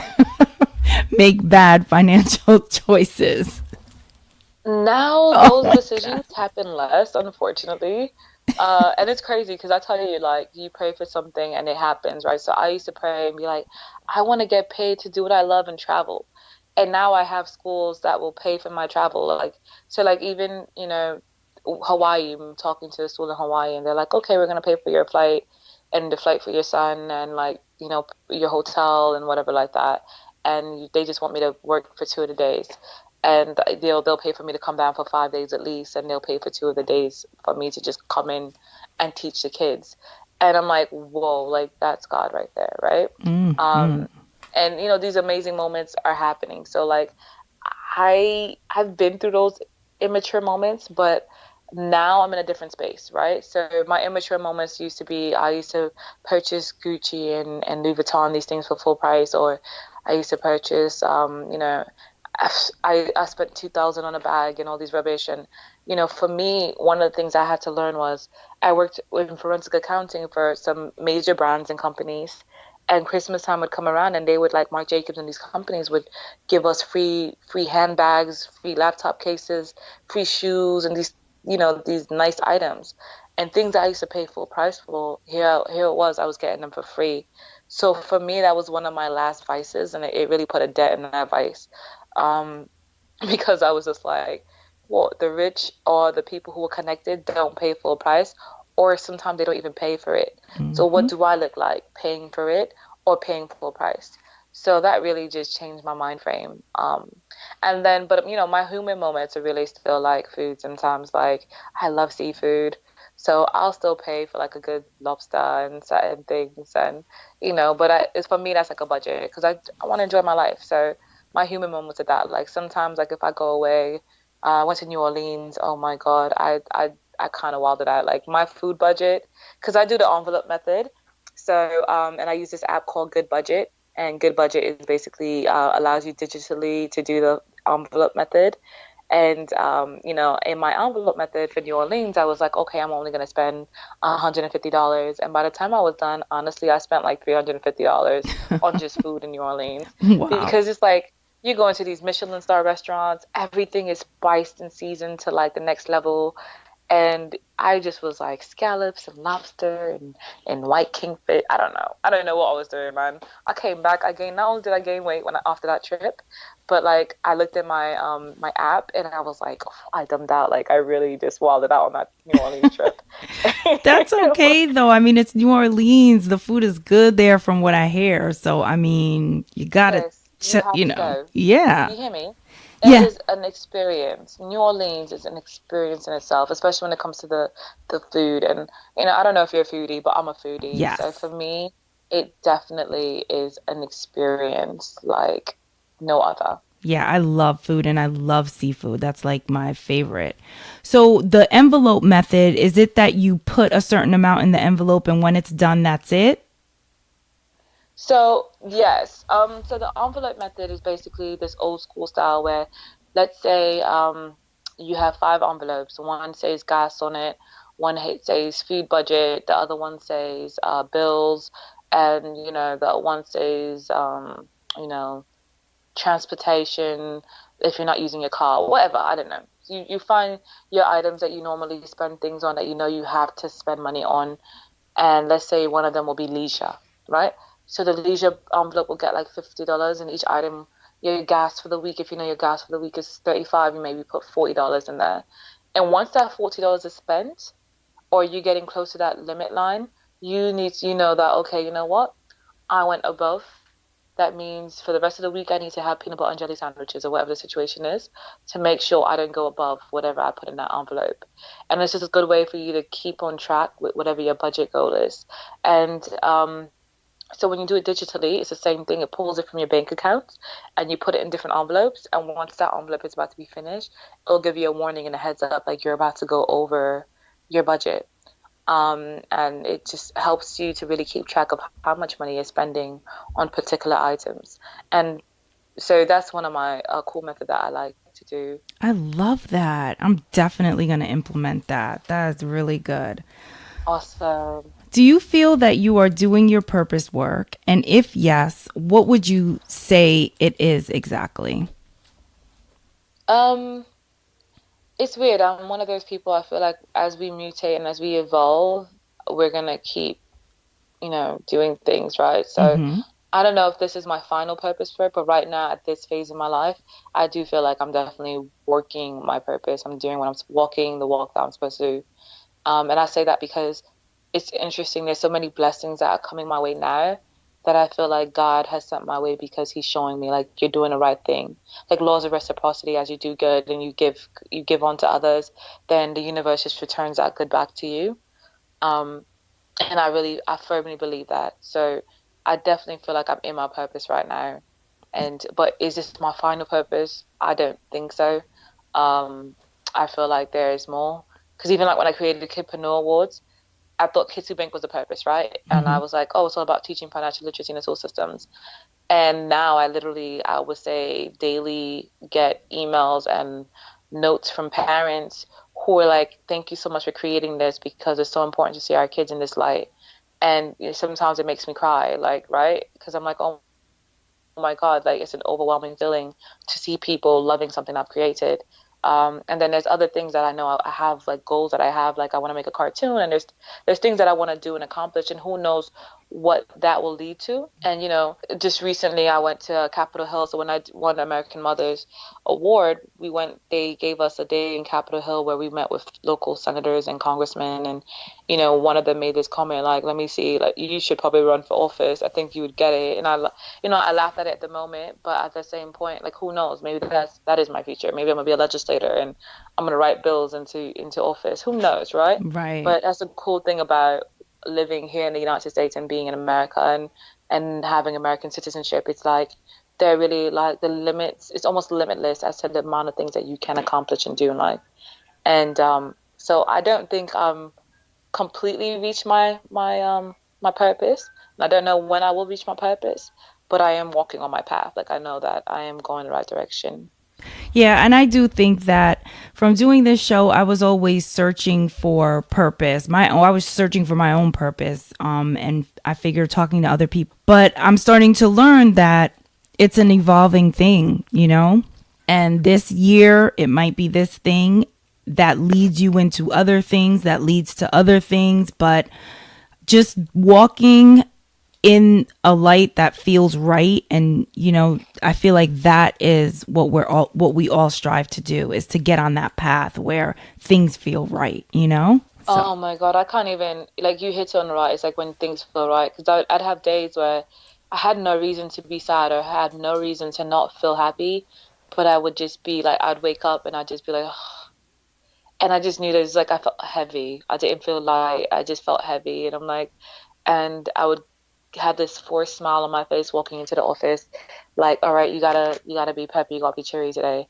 make bad financial choices. Now those decisions happen less, unfortunately. And it's crazy because I tell you, like, you pray for something and it happens, right? So I used to pray and be like, I want to get paid to do what I love and travel. And now I have schools that will pay for my travel. Like even, Hawaii, I'm talking to a school in Hawaii, and they're like, okay, we're going to pay for your flight and the flight for your son and, like, your hotel and whatever like that. And they just want me to work for 2 of the days. And they'll pay for me to come down for 5 days at least, and they'll pay for 2 of the days for me to just come in and teach the kids. And I'm like, whoa, like, that's God right there, right? Mm-hmm. And these amazing moments are happening. So like, I've been through those immature moments, but now I'm in a different space, right? So my immature moments used to be, I used to purchase Gucci and Louis Vuitton, these things for full price, or I used to purchase, I spent $2,000 on a bag and all these rubbish. And, for me, one of the things I had to learn was I worked in forensic accounting for some major brands and companies. And Christmas time would come around and they would, like Marc Jacobs and these companies would give us free handbags, free laptop cases, free shoes, and these nice items. And things I used to pay full price for, here it was, I was getting them for free. So for me, that was one of my last vices, and it really put a dent in that vice. Because I was just like, well, the rich or the people who are connected don't pay full price, or sometimes they don't even pay for it. Mm-hmm. So what do I look like, paying for it or paying full price? So that really just changed my mind frame. And then, but my human moments are really still like food sometimes. Like, I love seafood, so I'll still pay for like a good lobster and certain things, and but for me that's like a budget, because I want to enjoy my life. So my human moments of that. Like sometimes, like if I go away, I went to New Orleans. Oh my God, I kind of wilded out. Like my food budget, because I do the envelope method. So and I use this app called Good Budget, and Good Budget is basically allows you digitally to do the envelope method. And in my envelope method for New Orleans, I was like, okay, I'm only gonna spend $150. And by the time I was done, honestly, I spent like $350 on just food in New Orleans Wow. because it's like you go into these Michelin star restaurants, everything is spiced and seasoned to like the next level. And I just was like scallops and lobster and white kingfish. I don't know. I don't know what I was doing, man. I came back. Not only did I gain weight after that trip, but like I looked at my app and I was like, oh, I dumbed out. Like I really just wilded out on that New Orleans trip. That's okay though. I mean, it's New Orleans. The food is good there from what I hear. So, I mean, you gotta, Yes, you have to go. yeah. You hear me? It Yeah. is an experience. New Orleans is an experience in itself, especially when it comes to the food. And I don't know if you're a foodie, but I'm a foodie. So Yes. for me, it definitely is an experience like no other. Yeah, I love food and I love seafood. That's like my favorite. So the envelope method, is it that you put a certain amount in the envelope and when it's done, that's it? So yes, so the envelope method is basically this old school style where, let's say, you have five envelopes. One says gas on it, one says food budget, the other one says bills, and the one says you know transportation if you're not using your car, whatever. I don't know. You find your items that you normally spend things on that you have to spend money on, and let's say one of them will be leisure, right? So the leisure envelope will get like $50 in each item. Your gas for the week, if you know your gas for the week is 35, you maybe put $40 in there. And once that $40 is spent, or you're getting close to that limit line, you know that, okay, you know what? I went above. That means for the rest of the week, I need to have peanut butter and jelly sandwiches or whatever the situation is to make sure I don't go above whatever I put in that envelope. And it's just a good way for you to keep on track with whatever your budget goal is. And so when you do it digitally, it's the same thing. It pulls it from your bank account and you put it in different envelopes. And once that envelope is about to be finished, it'll give you a warning and a heads up like you're about to go over your budget. And it just helps you to really keep track of how much money you're spending on particular items. And so that's one of my cool methods that I like to do. I love that. I'm definitely going to implement that. That is really good. Awesome. Do you feel that you are doing your purpose work? And if yes, what would you say it is exactly? It's weird. I'm one of those people, I feel like as we mutate and as we evolve, we're gonna keep, doing things, right? So Mm-hmm. I don't know if this is my final purpose for it, but right now at this phase in my life, I do feel like I'm definitely working my purpose. I'm doing what I'm walking the walk that I'm supposed to do. And I say that because it's interesting. There's so many blessings that are coming my way now that I feel like God has sent my way because he's showing me like you're doing the right thing. Like laws of reciprocity, as you do good and you give on to others, then the universe just returns that good back to you. And I firmly believe that. So I definitely feel like I'm in my purpose right now. But is this my final purpose? I don't think so. I feel like there is more. Because even like when I created the Kid Preneur Awards, I thought Kids Who Bank was the purpose, right? And I Mm-hmm. was like, oh, it's all about teaching financial literacy in the school systems. And now I would say daily get emails and notes from parents who are like, thank you so much for creating this because it's so important to see our kids in this light. And sometimes it makes me cry, like, right? Because I'm like, oh my God, like it's an overwhelming feeling to see people loving something I've created. And then there's other things that I know I have, like goals that I have, like I want to make a cartoon, and there's things that I want to do and accomplish, and who knows what that will lead to. And just recently I went to Capitol Hill. So when I won the American Mothers Award, they gave us a day in Capitol Hill where we met with local senators and congressmen, and one of them made this comment like, let me see, like you should probably run for office. I think you would get it. And I laughed at it at the moment, but at the same point, like who knows? Maybe that is my future. Maybe I'm gonna be a legislator and I'm gonna write bills into office. Who knows, right? Right. But that's the cool thing about living here in the United States and being in America and having American citizenship. It's like they're really like the limits. It's almost limitless as to the amount of things that you can accomplish and do in life. And so I don't think I'm completely reached my purpose. I don't know when I will reach my purpose, but I am walking on my path. Like I know that I am going the right direction. Yeah, and I do think that from doing this show, I was always searching for purpose. I was searching for my own purpose. And I figured talking to other people, but I'm starting to learn that it's an evolving thing, you know? And this year, it might be this thing that leads you into other things, that leads to other things, but just walking in a light that feels right. And you know, I feel like that is what we all strive to do, is to get on that path where things feel right, you know. So. Oh my God, I can't even, like, you hit on right. It's like when things feel right, because I'd have days where I had no reason to be sad or had no reason to not feel happy, but I would just be like, I'd wake up and I'd just be like, oh. And I just knew that it was like I felt heavy. I didn't feel light. I just felt heavy, and I'm like, and I would had this forced smile on my face walking into the office, like, all right, you gotta be peppy, you gotta be cheery today,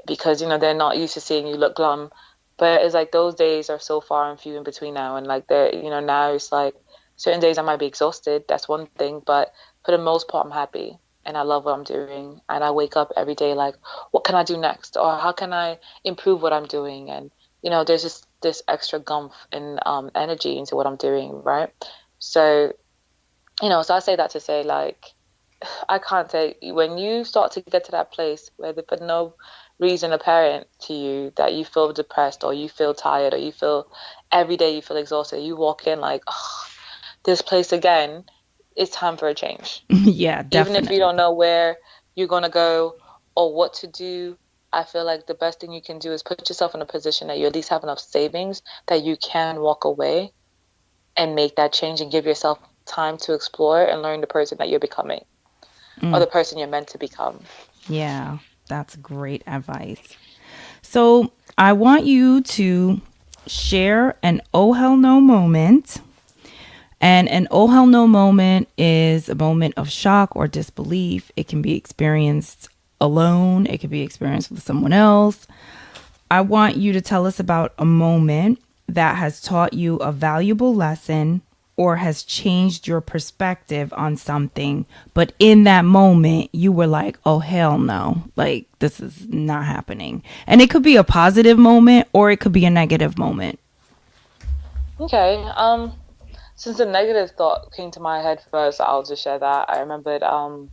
because you know they're not used to seeing you look glum. But it's like those days are so far and few in between now, and like they're, you know, now it's like certain days I might be exhausted, that's one thing, but for the most part I'm happy and I love what I'm doing, and I wake up every day like, what can I do next, or how can I improve what I'm doing? And you know, there's just this extra gumph and energy into what I'm doing, right? So you know, so I say that to say, like, I can't say, when you start to get to that place where for no reason apparent to you that you feel depressed or you feel tired or you feel every day you feel exhausted, you walk in like, oh, this place again, it's time for a change. Yeah, definitely. Even if you don't know where you're going to go or what to do, I feel like the best thing you can do is put yourself in a position that you at least have enough savings that you can walk away and make that change and give yourself time to explore and learn the person that you're becoming, or the person you're meant to become. Yeah, that's great advice. So I want you to share an oh hell no moment. And an oh hell no moment is a moment of shock or disbelief. It can be experienced alone. It can be experienced with someone else. I want you to tell us about a moment that has taught you a valuable lesson or has changed your perspective on something, but in that moment you were like, oh hell no, like this is not happening. And it could be a positive moment or it could be a negative moment. Okay. Since the negative thought came to my head first, I'll just share that. I remembered I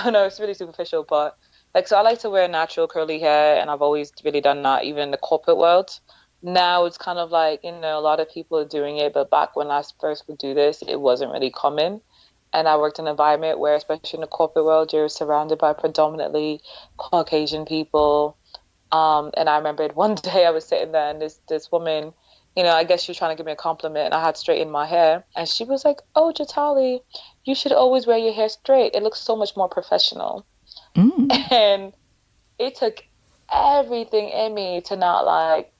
don't know, it's really superficial, but like, so I like to wear natural curly hair, and I've always really done that, even in the corporate world. Now it's kind of like, you know, a lot of people are doing it, but back when I first would do this, it wasn't really common. And I worked in an environment where, especially in the corporate world, you're surrounded by predominantly Caucasian people. And I remembered one day I was sitting there, and this woman, you know, I guess she was trying to give me a compliment, and I had straightened my hair, and she was like, "Oh, Jatali, you should always wear your hair straight. It looks so much more professional." And it took everything in me to not like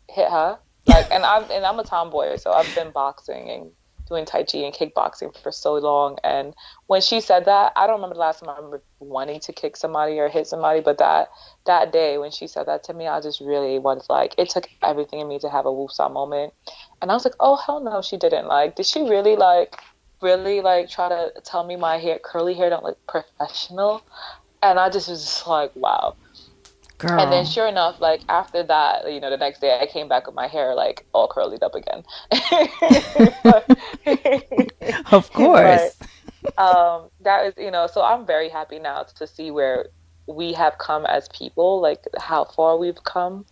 hit her. Like, and I'm a tomboy, so I've been boxing and doing Tai Chi and kickboxing for so long. And when she said that, I don't remember the last time I remember wanting to kick somebody or hit somebody, but that day when she said that to me, I just really was like, it took everything in me to have a woosah moment. And I was like, oh hell no, she didn't. Like, did she really try to tell me my curly hair don't look professional? And I just was just like, wow. Girl. And then sure enough, like after that, you know, the next day I came back with my hair like all curlied up again. Of course. But, that is, you know, so I'm very happy now to see where we have come as people, like how far we've come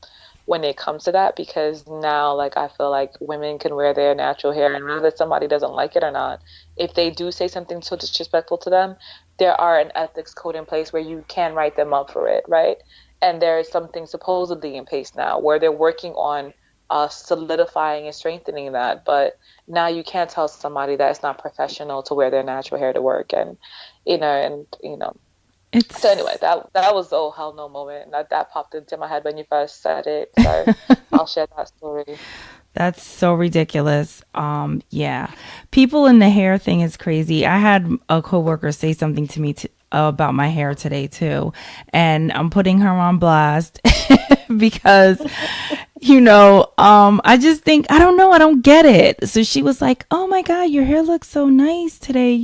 when it comes to that, because now, like, I feel like women can wear their natural hair, and whether somebody doesn't like it or not, if they do say something so disrespectful to them, there are an ethics code in place where you can write them up for it, right? And there is something supposedly in place now where they're working on solidifying and strengthening that. But now you can't tell somebody that it's not professional to wear their natural hair to work, and you know. So anyway, that was the oh hell no moment. That popped into my head when you first said it. So I'll share that story. That's so ridiculous. Yeah. People in the hair thing is crazy. I had a coworker say something to me about my hair today too, and I'm putting her on blast because I just think, I don't know, I don't get it. So she was like, "Oh my God, your hair looks so nice today.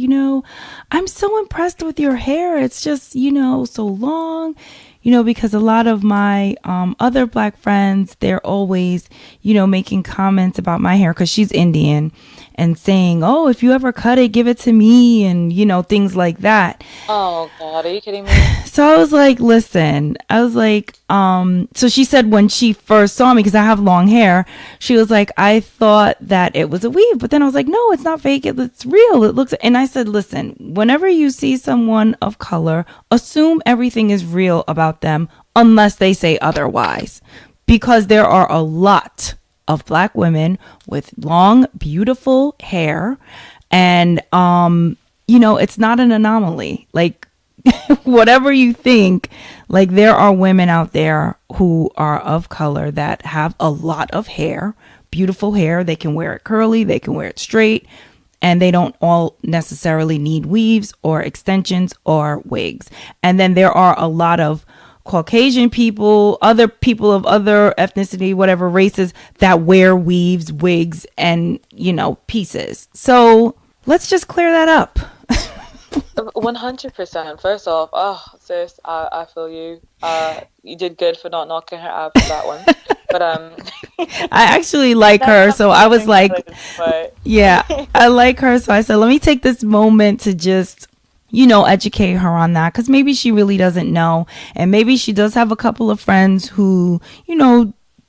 I'm so impressed with your hair. It's just, so long." Because a lot of my other Black friends, they're always, making comments about my hair because she's Indian and saying, "Oh, if you ever cut it, give it to me," and, things like that. Oh, God, are you kidding me? So I was like, listen, so she said when she first saw me, because I have long hair, she was like, "I thought that it was a weave." But then I was like, "No, it's not fake. It's real. It looks," and I said, "Listen, whenever you see someone of color, assume everything is real about them unless they say otherwise, because there are a lot of Black women with long, beautiful hair. And, it's not an anomaly. Like, whatever you think, like, there are women out there who are of color that have a lot of hair, beautiful hair. They can wear it curly, they can wear it straight, and they don't all necessarily need weaves or extensions or wigs. And then there are a lot of Caucasian people, other people of other ethnicity, whatever races, that wear weaves, wigs, and, pieces. So let's just clear that up. 100%. First off, oh, sis, I feel you. You did good for not knocking her out for that one. But I actually like her, so I was like, yeah, I like her. So I said, let me take this moment to just, educate her on that, because maybe she really doesn't know, and maybe she does have a couple of friends who,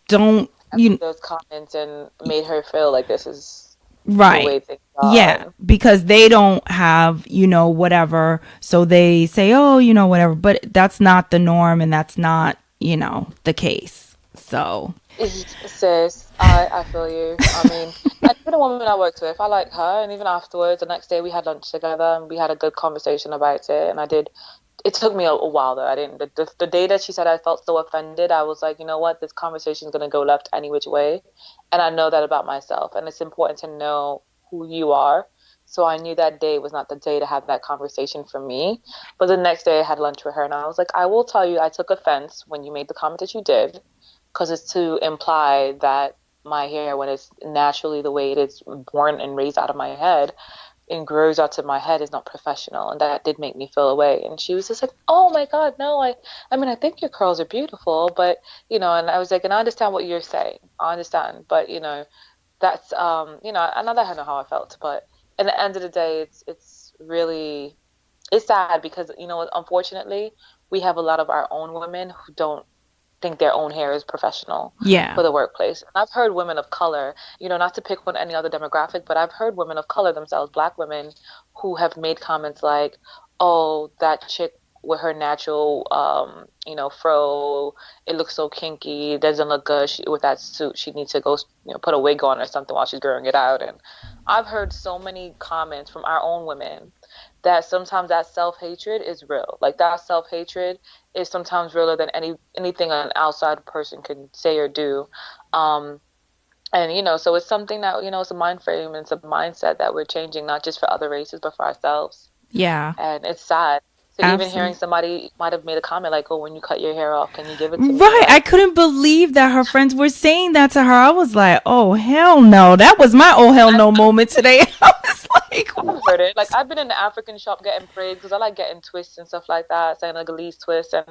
don't, those comments and made her feel like this is right. The way things are. Yeah, because they don't have, whatever, so they say, "Oh, whatever," but that's not the norm, and that's not, the case. So, sis, I feel you. I mean, even a woman I worked with, I like her, and even afterwards, the next day we had lunch together and we had a good conversation about it. And it took me a while though. I didn't, the day that she said I felt so offended, I was like, you know what, this conversation is going to go left any which way. And I know that about myself, and it's important to know who you are. So I knew that day was not the day to have that conversation for me. But the next day I had lunch with her, and I was like, I will tell you, I took offense when you made the comment that you did, because it's to imply that my hair, when it's naturally the way it is born and raised out of my head and grows out to my head, is not professional. And that did make me feel away. And she was just like, "Oh my God, no, I mean, I think your curls are beautiful, but, and I was like, and I understand what you're saying. I understand. But, that's, I know that I know how I felt. But at the end of the day, it's really, it's sad because, unfortunately, we have a lot of our own women who don't think their own hair is professional for the workplace. And I've heard women of color, not to pick on any other demographic, but I've heard women of color themselves, Black women, who have made comments like, "Oh, that chick with her natural, fro, it looks so kinky, it doesn't look good with that suit. She needs to go, put a wig on or something while she's growing it out." And I've heard so many comments from our own women that sometimes that self-hatred is real. Like, that self-hatred is sometimes realer than anything an outside person can say or do. And, so it's something that, it's a mind frame and it's a mindset that we're changing, not just for other races, but for ourselves. Yeah. And it's sad. So Absolutely. Even hearing somebody might have made a comment like, "Oh, when you cut your hair off, can you give it to me?" Right. I couldn't believe that her friends were saying that to her. I was like, "Oh, hell no." That was my "oh, hell no" moment today. I was like, I've heard it. Like, I've been in the African shop getting braids because I like getting twists and stuff like that, saying like a Lee's twist. And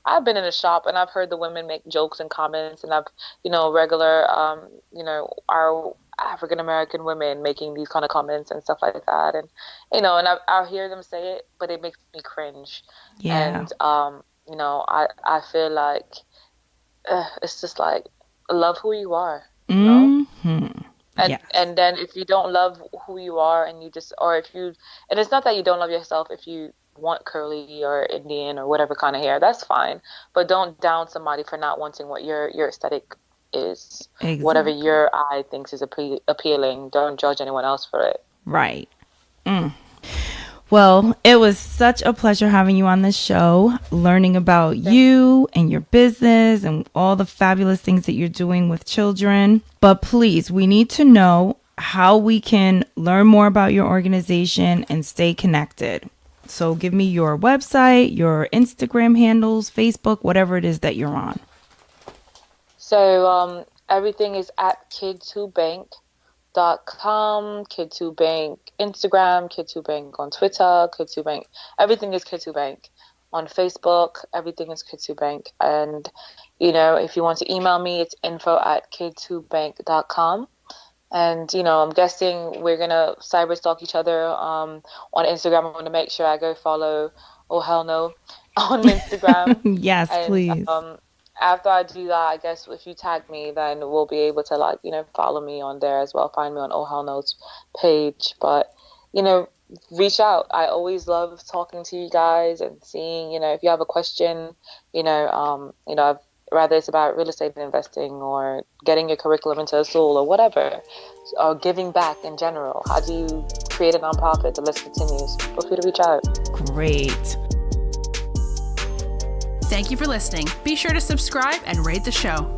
I've been in a shop and I've heard the women make jokes and comments, and I've, regular, our African American women making these kind of comments and stuff like that. And, and I'll hear them say it, but it makes me cringe. yeah. And, I feel like it's just like, love who you are, Mm-hmm. And Yes. and then if you don't love who you are, and you just, or if you, and it's not that you don't love yourself if you want curly or Indian or whatever kind of hair, that's fine. But don't down somebody for not wanting what your aesthetic is. Exactly. Whatever your eye thinks is appealing, don't judge anyone else for it. Right. Well, it was such a pleasure having you on the show, learning about you and your business and all the fabulous things that you're doing with children. But please, we need to know how we can learn more about your organization and stay connected. So give me your website, your Instagram handles, Facebook, whatever it is that you're on. So everything is at Kid2Bank.com, Kid2Bank Instagram, Kid2Bank on Twitter, Kid2Bank. Everything is Kid2Bank on Facebook. Everything is Kid2Bank. And, if you want to email me, it's info@Kid2Bank.com. And, I'm guessing we're going to cyber stalk each other on Instagram. I'm going to make sure I go follow Oh Hell No on Instagram. Yes, and, please. After I do that, I guess if you tag me, then we'll be able to follow me on there as well. Find me on Oh Hell No's page. But, reach out. I always love talking to you guys and seeing, if you have a question, whether it's about real estate investing or getting your curriculum into a school or whatever, or giving back in general. How do you create a nonprofit? The list continues. Feel free to reach out. Great. Thank you for listening. Be sure to subscribe and rate the show.